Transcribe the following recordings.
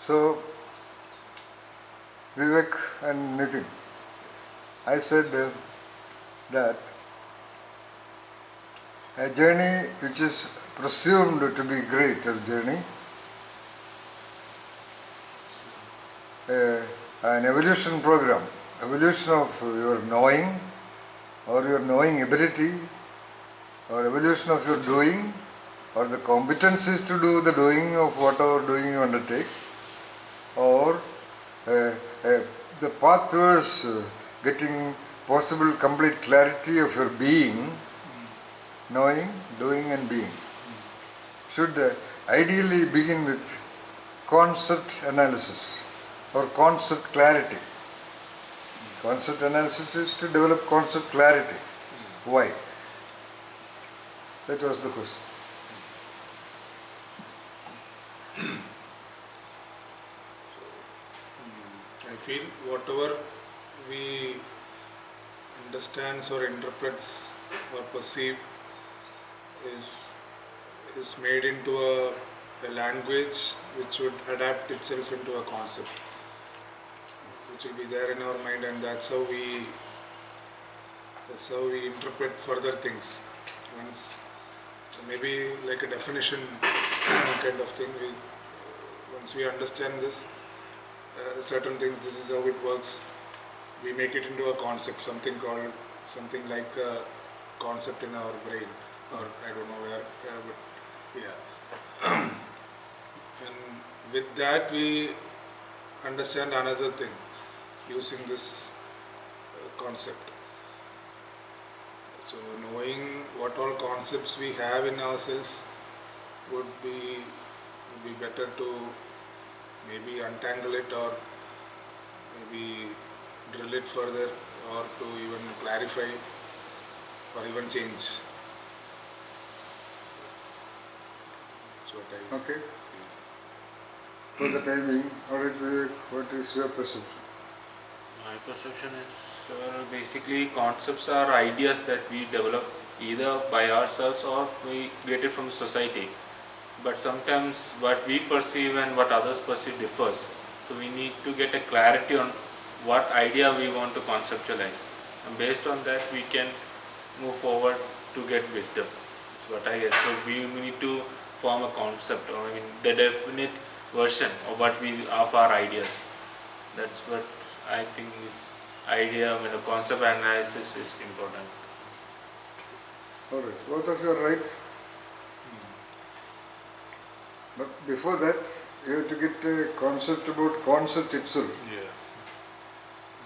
So, Vivek and Nitin, I said that a journey which is presumed to be great, a journey, an evolution program, evolution of your knowing or your knowing ability or evolution of your doing or the competencies to do the doing of whatever doing you undertake, or the path towards getting possible complete clarity of your being, knowing, doing and being, should ideally begin with concept analysis or concept clarity. Concept analysis is to develop concept clarity. Why? That was the question. I feel whatever we understands or interprets or perceive is made into a language which would adapt itself into a concept, which will be there in our mind, and that's how we interpret further things. Once maybe like a definition kind of thing. Once we understand this, certain things, this is how it works. We make it into a concept, something like a concept in our brain, or I don't know where, but yeah. And with that we understand another thing using this concept. So knowing what all concepts we have in ourselves would be better to maybe untangle it, or maybe drill it further, or to even clarify or even change. That's what I Okay. For the time being, what is your perception? My perception is basically concepts are ideas that we develop either by ourselves or we get it from society. But sometimes what we perceive and what others perceive differs. So we need to get a clarity on what idea we want to conceptualize. And based on that we can move forward to get wisdom. That's what I get. So we need to form a concept, or the definite version of of our ideas. That's what I think is idea, the concept analysis is important. Alright, both of you are right. But before that, you have to get a concept about concept itself. Yeah.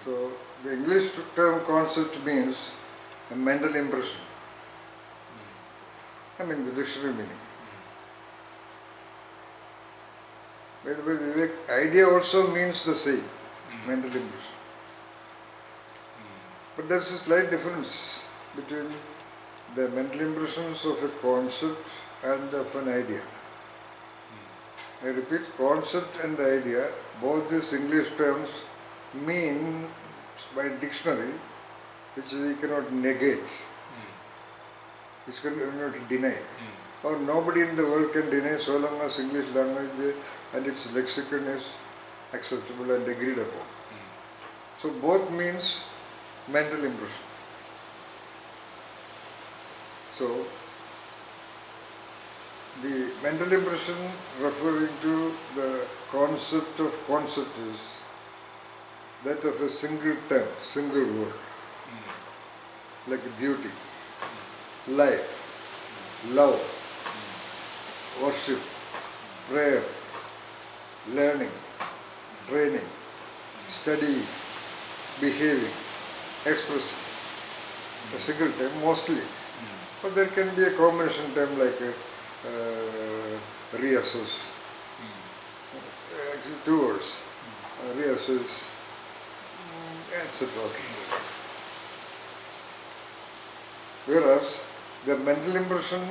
So the English term concept means a mental impression. I mean the dictionary meaning. By the way, Vivek, idea also means the same, mental impression. But there is a slight difference between the mental impressions of a concept and of an idea. I repeat, concept and idea, both these English terms mean by dictionary, which we cannot negate, which we cannot deny. Or nobody in the world can deny, so long as English language and its lexicon is acceptable and agreed upon. So both means mental impression. So the mental impression referring to the concept of concept is that of a single term, single word, like beauty, life, love, worship, prayer, learning, training, studying, behaving, expressing. A single term mostly. But there can be a combination term like reassess. Actually 2 words. Reassess, etc. Whereas the mental impression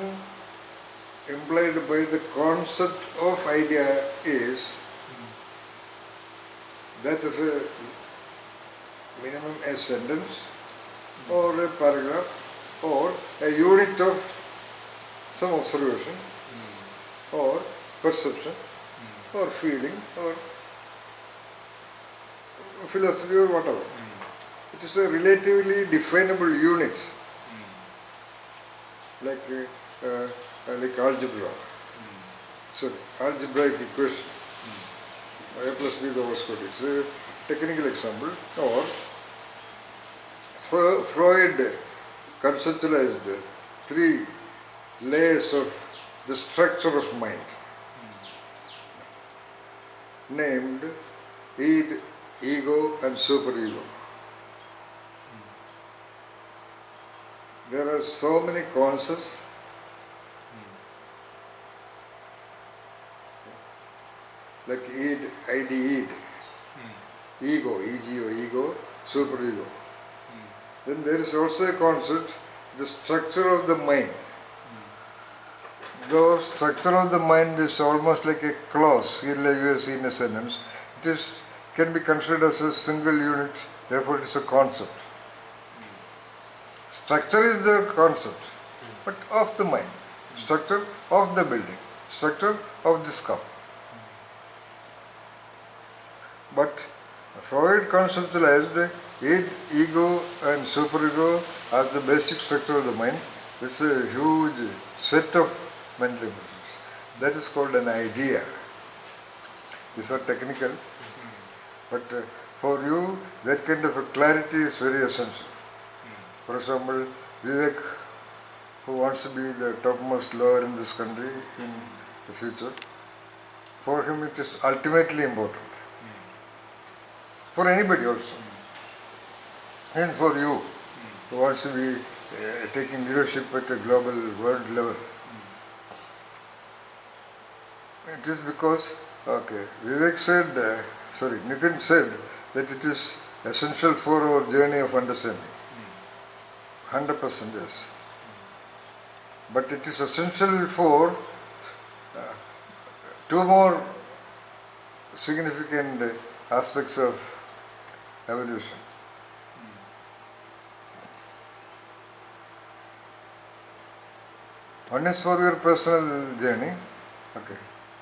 implied by the concept of idea is that of a minimum a sentence or a paragraph or a unit of some observation or perception or feeling or philosophy or whatever. It is a relatively definable unit, like algebra. Sorry, algebraic equation. A plus b the whole square. It's a technical example. Or Freud conceptualized 3 layers of the structure of mind, named id, ego and superego. There are so many concepts like id, id, ego, ego, superego. Then there is also a concept, the structure of the mind. The structure of the mind is almost like a clause, here like you have seen a sentence. It can be considered as a single unit, therefore it is a concept. Structure is the concept, but of the mind. Structure of the building, structure of this cup. But Freud conceptualized id, ego and superego as the basic structure of the mind. It's a huge set of mental impressions. That is called an idea. These are technical, but for you that kind of a clarity is very essential. For example, Vivek, who wants to be the topmost lawyer in this country in the future, for him it is ultimately important. For anybody also. And for you, who wants to be taking leadership at a global world level. It is because, Vivek said, Nitin said that it is essential for our journey of understanding. 100% yes. But it is essential for 2 more significant aspects of evolution. One is for your personal journey.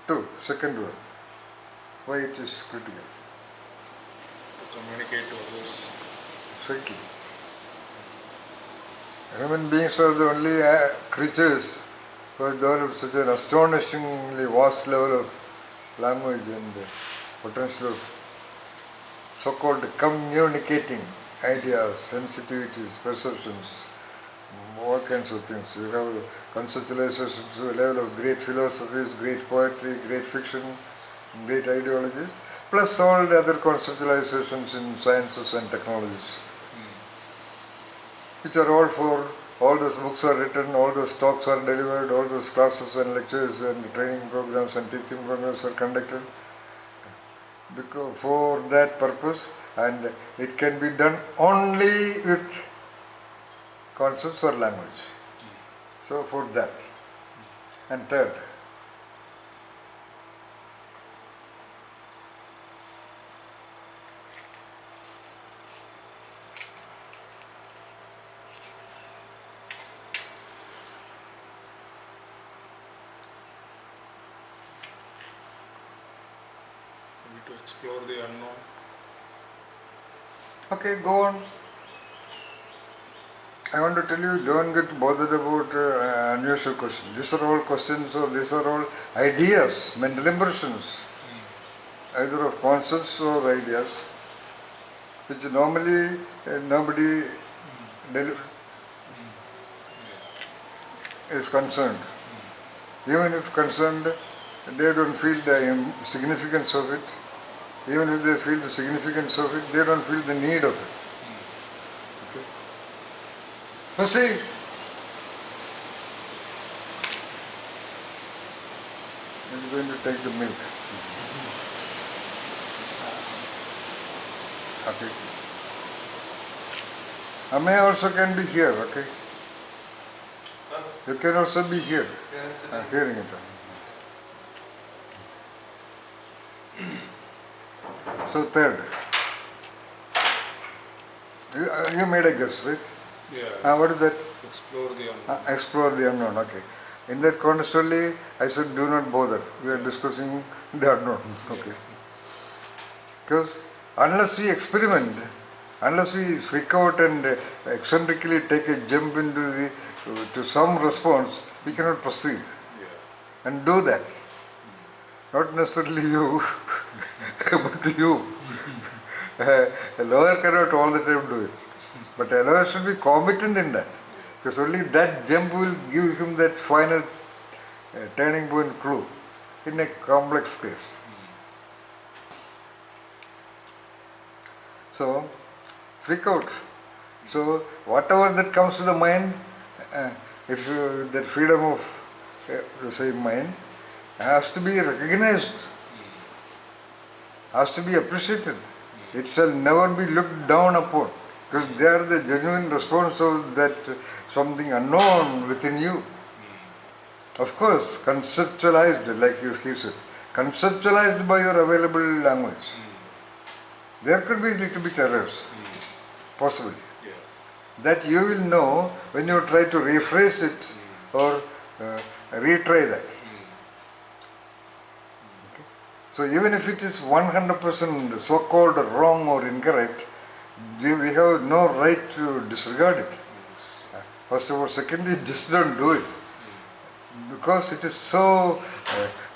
2, second one. Why it is critical? To communicate to others. Exactly. Human beings are the only creatures who have developed such an astonishingly vast level of language and potential of so-called communicating ideas, sensitivities, perceptions, all kinds of things. You have conceptualizations to a level of great philosophies, great poetry, great fiction, great ideologies, plus all the other conceptualizations in sciences and technologies, which are all for, all those books are written, all those talks are delivered, all those classes and lectures and training programs and teaching programs are conducted because for that purpose, and it can be done only with concepts or language. So for that. And third, To explore the unknown. okay, go on. I want to tell you, don't get bothered about unusual questions. These are all questions or these are all ideas, mental impressions, either of concepts or ideas, which normally nobody is concerned. Even if concerned, they don't feel the significance of it. Even if they feel the significance of it, they don't feel the need of it. Proceed. I'm going to take the milk. Okay. Amay also can be here, okay? You can also be here, hearing it. So third, you made a guess, right? Yeah. What is that? Explore the unknown. Explore the unknown, okay. In that context only, I said do not bother. We are discussing the unknown, okay. Because unless we experiment, unless we freak out and eccentrically take a jump into to some response, we cannot proceed. And do that. Not necessarily you, but you. A lawyer cannot all the time do it. But a lawyer should be competent in that. Because only that jump will give him that final turning point clue in a complex case. So, freak out. So, whatever that comes to the mind, if that freedom of the same mind has to be recognized, has to be appreciated. It shall never be looked down upon, because they are the genuine response of that something unknown within you. Of course, conceptualized, like he said, conceptualized by your available language. There could be little bit errors, possibly. That you will know when you try to rephrase it or retry that. Okay. So even if it is 100% so-called wrong or incorrect, we have no right to disregard it. First of all. Secondly, just don't do it. Because it is so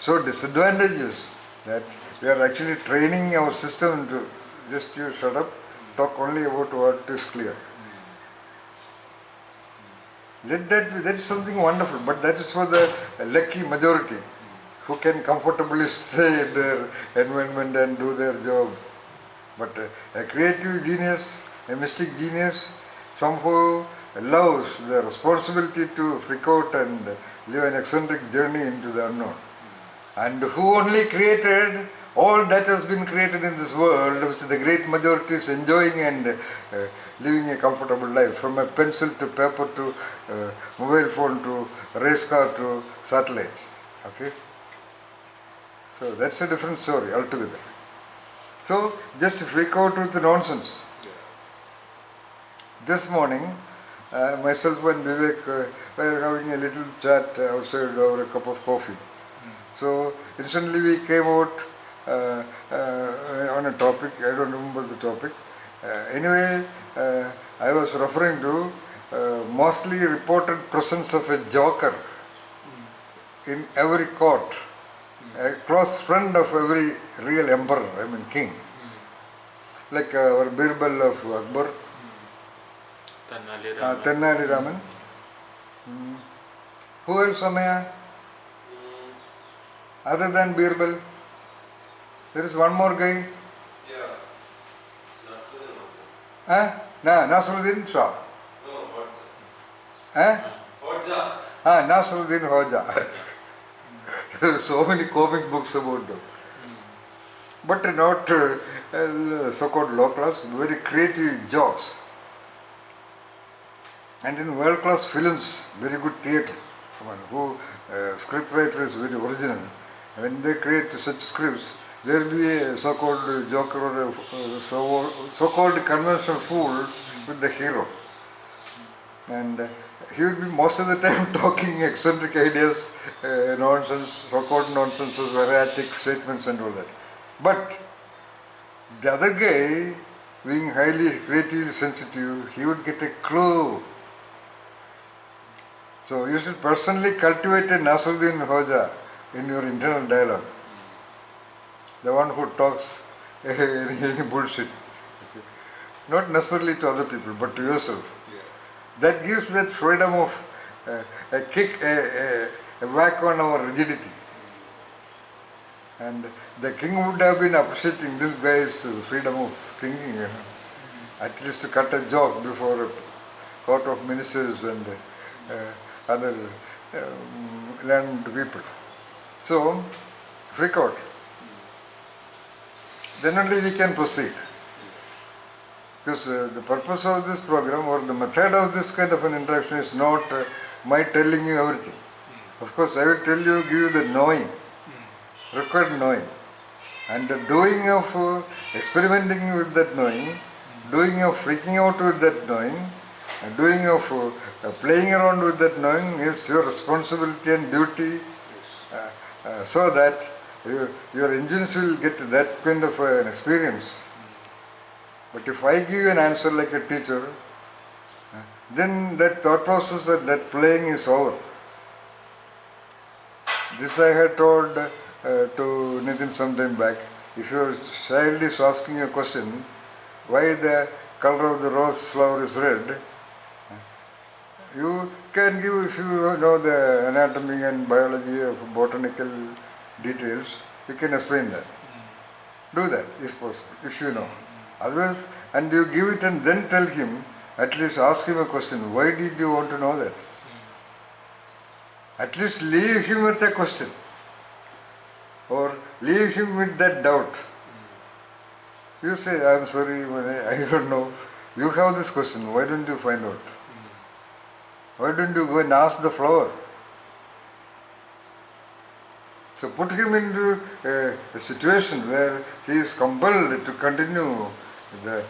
disadvantageous that we are actually training our system to just you shut up, talk only about what is clear. Let that be, that is something wonderful, but that is for the lucky majority who can comfortably stay in their environment and do their job. But a creative genius, a mystic genius, somehow allows the responsibility to freak out and live an eccentric journey into the unknown. And who only created all that has been created in this world, which the great majority is enjoying and living a comfortable life, from a pencil to paper to mobile phone to race car to satellite. Okay? So that's a different story altogether. So just freak out with the nonsense. This morning, myself and Vivek were having a little chat outside over a cup of coffee. So instantly we came out on a topic, I don't remember the topic. Anyway, I was referring to mostly reported presence of a joker in every court, a close friend of every real emperor, I mean king. Like our Birbal of Akbar, Tennali Raman. Who else, Amaya? Other than Birbal? There is one more guy. Nasruddin Shah. Hoja. Nasruddin Hoja. There are so many comic books about them. But not so-called low class, very creative jokes. And in world-class films, very good theatre. Who script writer is very original. When they create such scripts, there will be a so-called joker or a so-called conventional fool with the hero. And he will be most of the time talking eccentric ideas, nonsense, so-called nonsenses, erratic statements and all that. But the other guy, being highly creatively sensitive, he would get a clue. So you should personally cultivate a Nasruddin Hoja in your internal dialogue. The one who talks any bullshit. Not necessarily to other people, but to yourself. That gives that freedom of a kick, a whack on our rigidity. And the king would have been appreciating this guy's freedom of thinking, at least to cut a joke before a court of ministers and other learned people. So, freak out. Then only we can proceed. Because the purpose of this program or the method of this kind of an interaction is not my telling you everything. Of course, I will tell you, give you the knowing, required knowing. And the doing of experimenting with that knowing, doing of freaking out with that knowing, and doing of playing around with that knowing is your responsibility and duty, so that your engines will get that kind of an experience But if I give you an answer like a teacher, then that thought process, that playing is over. This I had told to Nitin some time back. If your child is asking a question, why the color of the rose flower is red, you can give, if you know the anatomy and biology of botanical details, you can explain that. Do that if possible, if you know. Otherwise, and you give it and then tell him, at least ask him a question, why did you want to know that? At least leave him with a question. Or leave him with that doubt. You say, I am sorry, I don't know. You have this question, why don't you find out? Why don't you go and ask the flower? So put him into a situation where he is compelled to continue the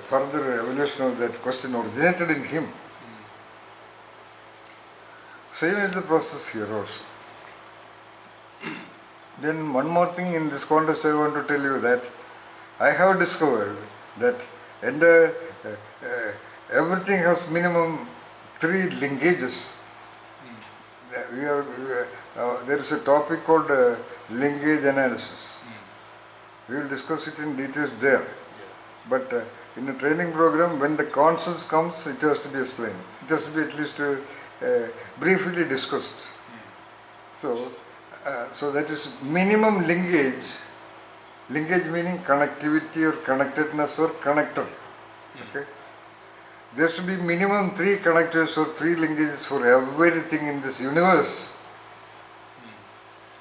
further evolution of that question originated in him. Same is the process here also. Then one more thing in this context I want to tell you that I have discovered that everything has minimum 3 linkages. There is a topic called linkage analysis. We will discuss it in details there. But in a training program, when the concepts comes, it has to be explained. It has to be at least briefly discussed. So that is minimum linkage. Linkage meaning connectivity or connectedness or connector. Okay. There should be minimum 3 connectors or 3 linkages for everything in this universe.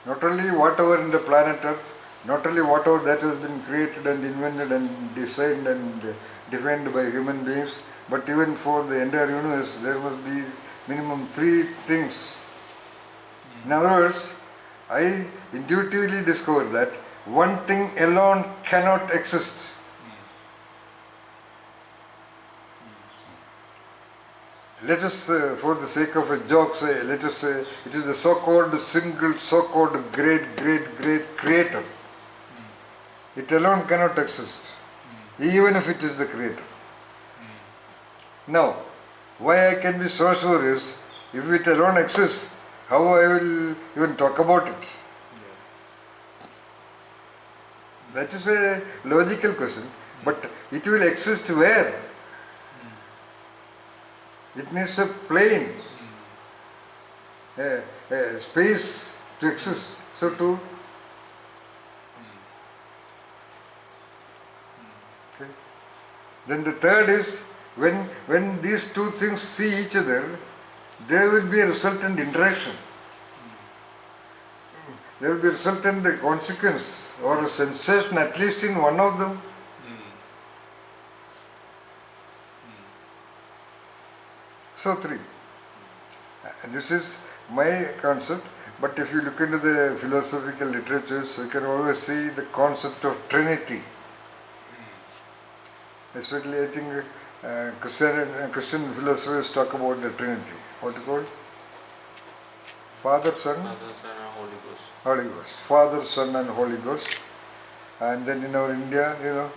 Not only whatever in the planet Earth, not only whatever that has been created and invented and designed and defined by human beings, but even for the entire universe, there must be minimum 3 things. In other words, I intuitively discovered that one thing alone cannot exist. Let us, for the sake of a joke, say, let us say it is the so-called single, so-called great creator. It alone cannot exist, even if it is the creator. Now, why I can be so sure is, if it alone exists, how I will even talk about it? That is a logical question, but it will exist where? It needs a plane, a space to exist. So too, okay. Then the third is, when these 2 things see each other, there will be a resultant interaction. There will be a resultant consequence or a sensation, at least in one of them. So 3. This is my concept, but if you look into the philosophical literatures, you can always see the concept of Trinity. Especially I think Christian philosophers talk about the Trinity. What is it called? Father, Son and Holy Ghost. Holy Ghost. Father, Son and Holy Ghost. And then in our India,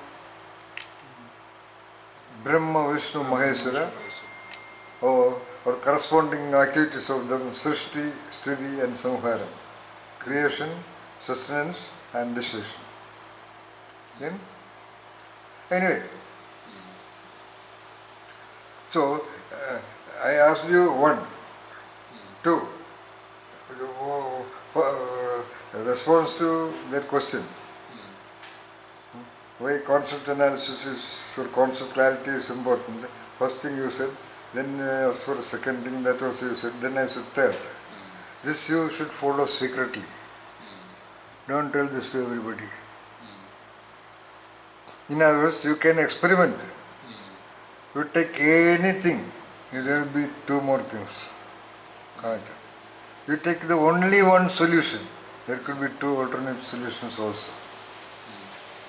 Brahma, Vishnu, Maheshwara. Or corresponding activities of them, Srishti, Sthiti and Samharam. Creation, sustenance and destruction. Then, anyway, so I asked you 1, 2, response to that question. Why concept analysis is, or concept clarity is important. First thing you said. Then I asked for a second thing, that also you said. Then I said third. This you should follow secretly. Don't tell this to everybody. In other words, you can experiment. You take anything, there will be 2 more things. You take the only one solution, there could be 2 alternate solutions also.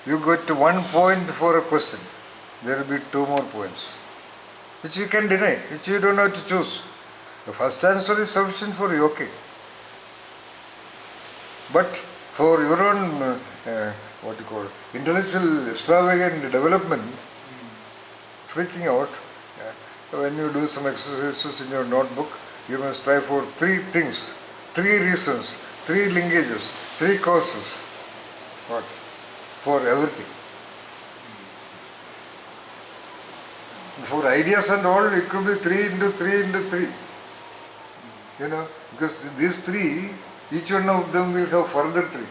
You go to 1 point for a question, there will be 2 more points, which you can deny, which you don't have to choose. The first answer is sufficient for you, okay. But for your own, intellectual extravagant development, freaking out. When you do some exercises in your notebook, you must try for 3 things, 3 reasons, 3 linkages, 3 causes. What? For everything. For ideas and all, it could be 3 into 3 into 3. You know, because these 3, each one of them will have further 3.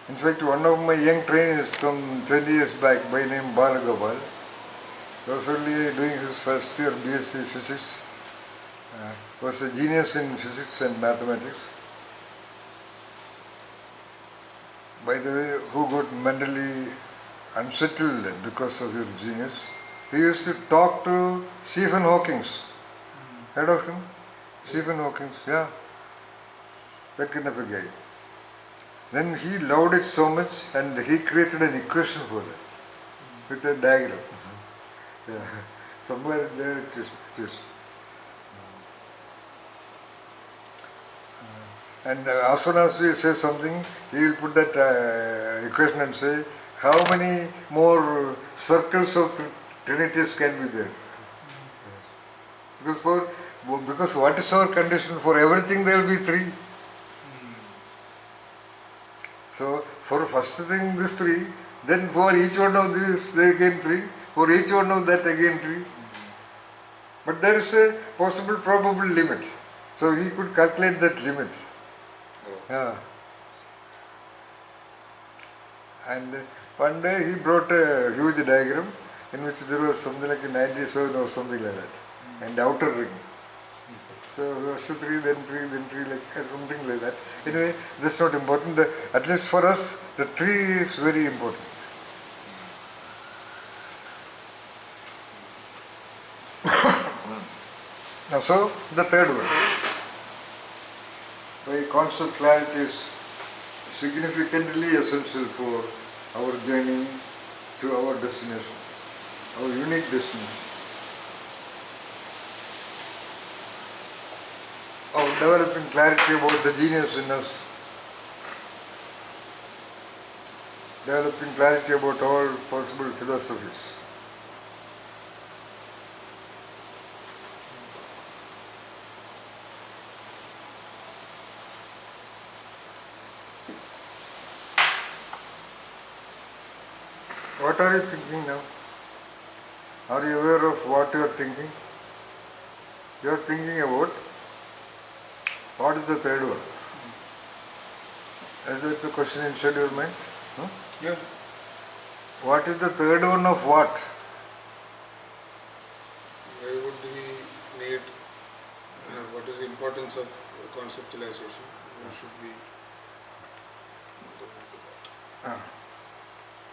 In fact, one of my young trainees some 20 years back by name Balagopal was only doing his first year BSc Physics, was a genius in physics and mathematics. By the way, who got mentally unsettled because of your genius. He used to talk to Stephen Hawking. Heard of him? Stephen Hawking, yeah. That kind of a guy. Then he loved it so much and he created an equation for it with a diagram. Yeah. Somewhere there it is. And as soon as we say something, he will put that equation and say, how many more circles of trinities can be there? Because what is our condition? For everything there will be 3. So for first thing this 3, then for each one of these again 3, for each one of that again 3. But there is a possible probable limit. So he could calculate that limit. Yeah. And one day he brought a huge diagram in which there was something like a 97 or something like that, and outer ring. So first 3, then 3, then 3, like something like that. Anyway, that's not important. At least for us, the 3 is very important. Now, so the third one. Why concept clarity is significantly essential for our journey to our destination, our unique destination. Of developing clarity about the genius in us, developing clarity about all possible philosophies. What are you thinking now? Are you aware of what you are thinking? You are thinking about what is the third one? Is that the question inside your mind? Huh? Yeah. What is the third one of what? Why would we need, what is the importance of conceptualization? Why should we go into that?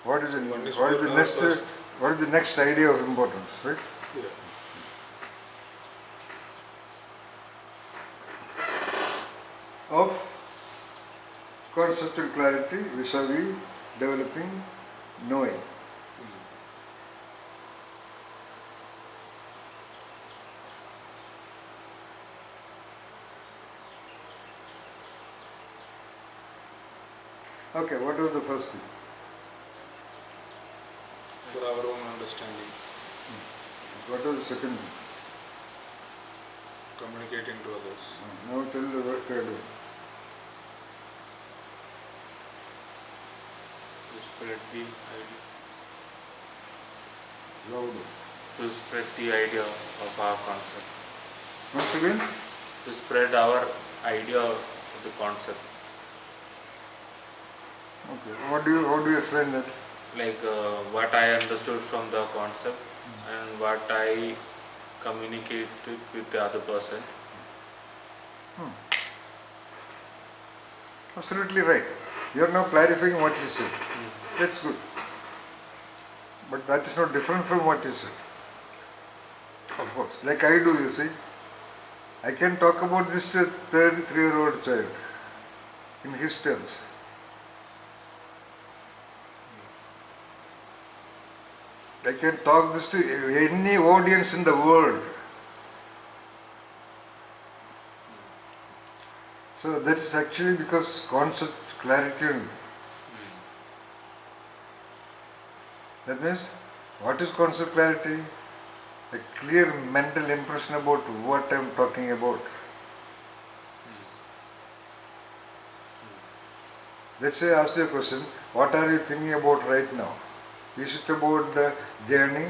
What is it? One is What is for the our next? pers- What is the next idea of importance? Right? Yeah. Of conceptual clarity vis-a-vis developing knowing. Okay, what was the first thing? For our own understanding, What was the second thing? communicating to others. Now tell the third one. To spread the idea. Louder. To spread the idea of our concept. Once again? To spread our idea of the concept. Okay. How do you explain that? Like what I understood from the concept and what I communicated with the other person. Absolutely right. You are now clarifying what you said. That's good. But that is not different from what you said. Of course. Like I do, you see. I can talk about this to a 3-year-old child in his terms. I can talk this to any audience in the world. So that is actually because concept clarity. That means, what is concept clarity? A clear mental impression about what I am talking about. Let's say I asked you a question, what are you thinking about right now? Is it about the journey?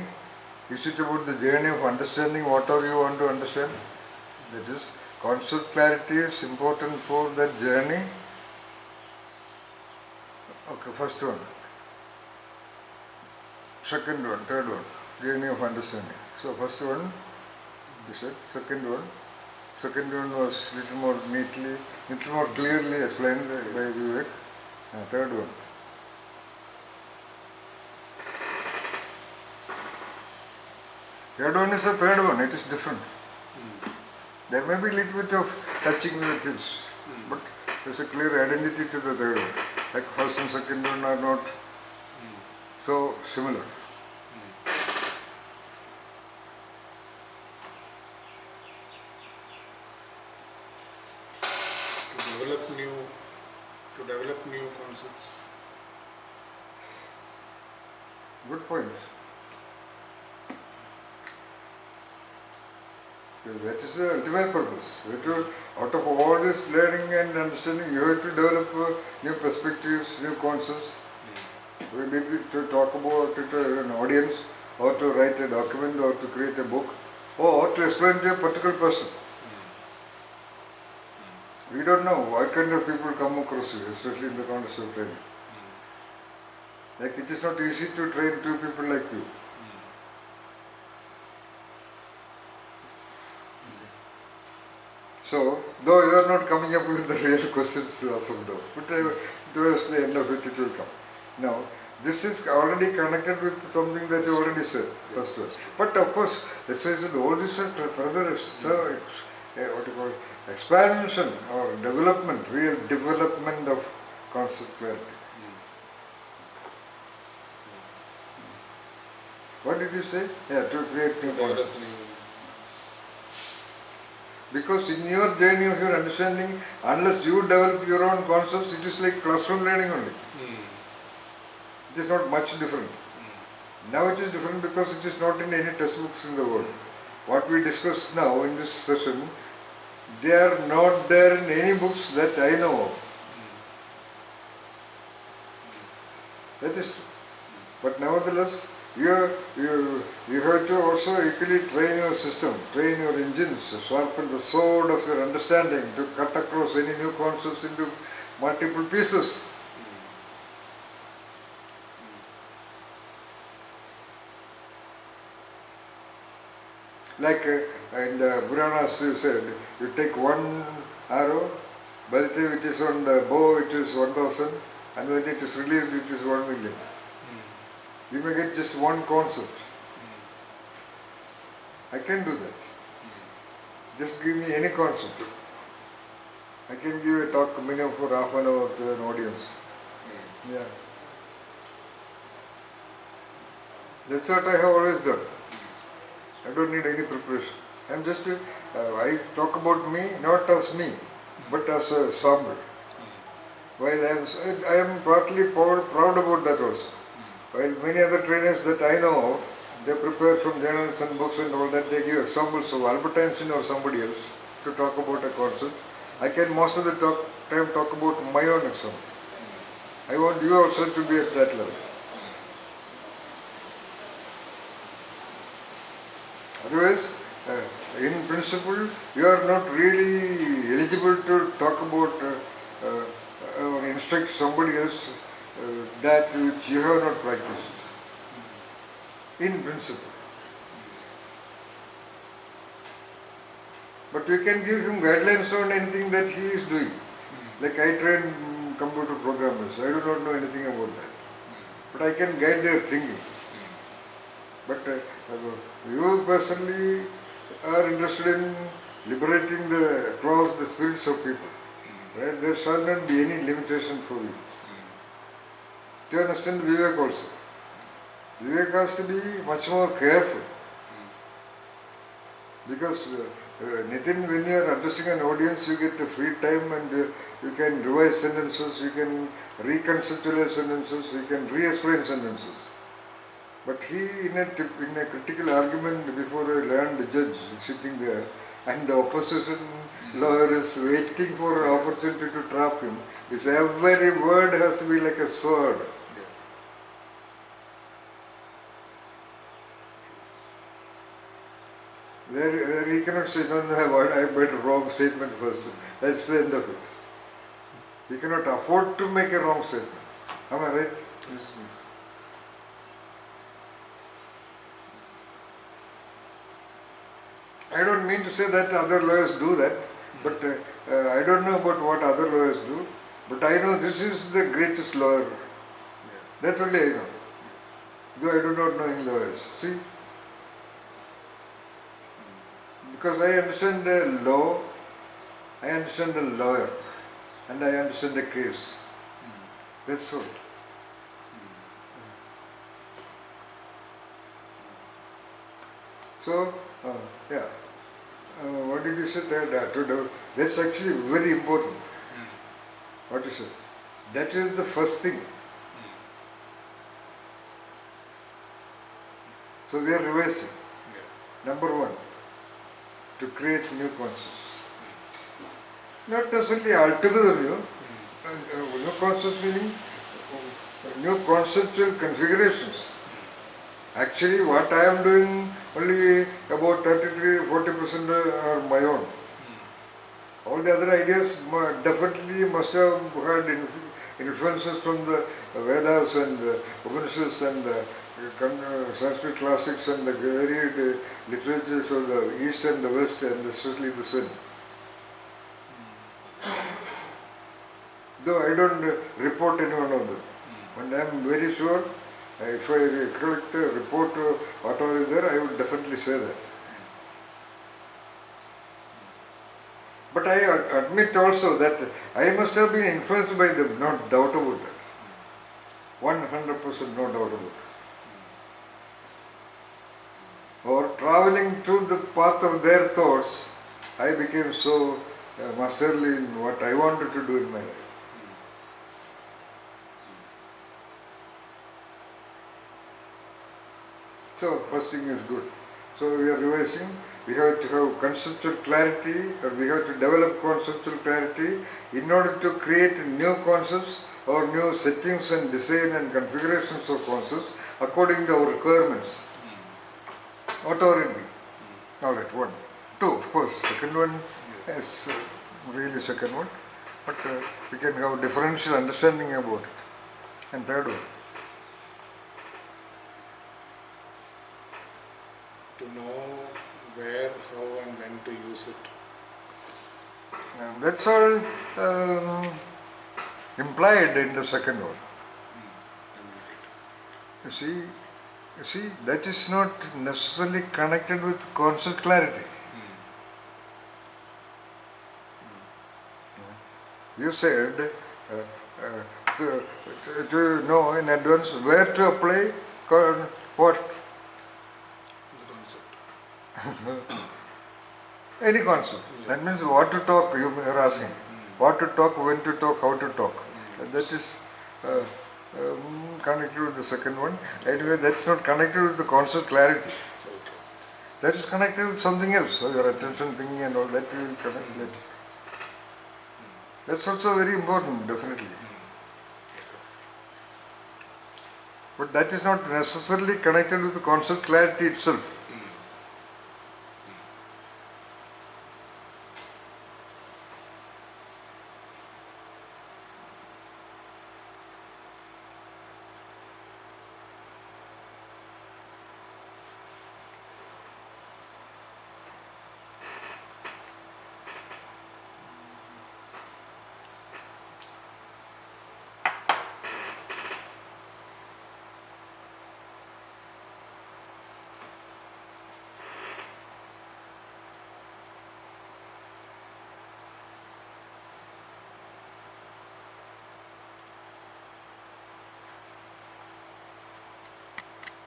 Is it about the journey of understanding whatever you want to understand? That is, concept clarity is important for that journey. Okay, first one. Second one, third one, journey of understanding. So first one, you said. Second one was little more neatly, little more clearly explained by Vivek. Third one. Third one is the third one, it is different. There may be a little bit of touching with things, but there is a clear identity to the third one. Like first and second one are not so similar. To develop new concepts. Good point. That is the ultimate purpose. Out of all this learning and understanding, you have to develop new perspectives, new concepts. Maybe to talk about it to an audience, or to write a document, or to create a book, or to explain to a particular person. We don't know what kind of people come across you, especially in the context of training. Like it is not easy to train two people like you. So, though you are not coming up with the real questions as of now, but towards the end of it will come. Now, this is already connected with something that you already said, first one. But of course, as I said, all this are further what you call expansion or development, real development of concept clarity. What did you say? Yeah, to create new concepts. Because in your journey of your understanding, unless you develop your own concepts, it is like classroom learning only. It is not much different. Now it is different because it is not in any textbooks in the world. What we discuss now in this session, they are not there in any books that I know of. That is true. But nevertheless, you have to also equally train your system, train your engines, sharpen the sword of your understanding to cut across any new concepts into multiple pieces. Like in the Puranas you said, you take one arrow, by the time it is on the bow it is 1000, and when it is released it is 1 million. You may get just one concept. I can do that. Just give me any concept. I can give a talk minimum for half an hour to an audience. Yeah. That's what I have always done. I don't need any preparation. I'm just, I talk about me, not as me, but as a sample. While I am partly proud about that also. While many other trainers that I know of, they prepare from journals and books and all that, they give examples of Albert Einstein or somebody else to talk about a concept. I can most of the time talk about my own example. I want you also to be at that level. Otherwise, in principle, you are not really eligible to talk about or instruct somebody else that which you have not practiced. In principle. But you can give him guidelines on anything that he is doing. Like I train computer programmers, I do not know anything about that. But I can guide their thinking. But you personally are interested in liberating across the spirits of people. Right? There shall not be any limitation for you. Do you understand Vivek also? Vivek has to be much more careful. Because Nitin, when you are addressing an audience, you get the free time and you can revise sentences, you can reconceptualize sentences, you can re-explain sentences. But he, in a critical argument before a learned judge sitting there, and the opposition lawyer is waiting for an opportunity to trap him, his every word has to be like a sword. Yeah. There he cannot say, no, I made a wrong statement first. That's the end of it. He cannot afford to make a wrong statement. Am I right? Yes. I don't mean to say that other lawyers do that, but I don't know about what other lawyers do, but I know this is the greatest lawyer. Yeah. That only I know. Though I do not know any lawyers. See? Because I understand the law, I understand the lawyer, and I understand the case. That's all. So, yeah. What did you say there? That's actually very important. What you said. That is the first thing. So we are revising. Yeah. Number one, to create new concepts. Not necessarily altogether new. New concepts meaning new conceptual configurations. Actually, what I am doing, only about 33-40% are my own. All the other ideas definitely must have had influences from the Vedas and the Upanishads and the Sanskrit classics and the varied literatures of the East and the West, and especially the Sun. Though I don't report any one of them. And I am very sure, if I recollect, report whatever is there, I would definitely say that. But I admit also that I must have been influenced by them, not doubt about that. 100% no doubt about it. Or traveling through the path of their thoughts, I became so masterly in what I wanted to do in my life. So, first thing is good. So, we are revising. We have to have conceptual clarity, or we have to develop conceptual clarity in order to create new concepts or new settings and design and configurations of concepts according to our requirements. Whatever it be. Alright, one. Two, of course. Second one is really second one. But we can have differential understanding about it. And third one. To know where, how and when to use it. That's all implied in the second one. You see, that is not necessarily connected with concept clarity. You said to know in advance where to apply what? The concept. Any concept. Yeah. That means what to talk, you are asking. What to talk, when to talk, how to talk. That is connected with the second one. Anyway, that's not connected with the concept clarity. Okay. That is connected with something else. So your attention thinking and all that we will connect later. That's also very important, definitely. But that is not necessarily connected with the concept clarity itself.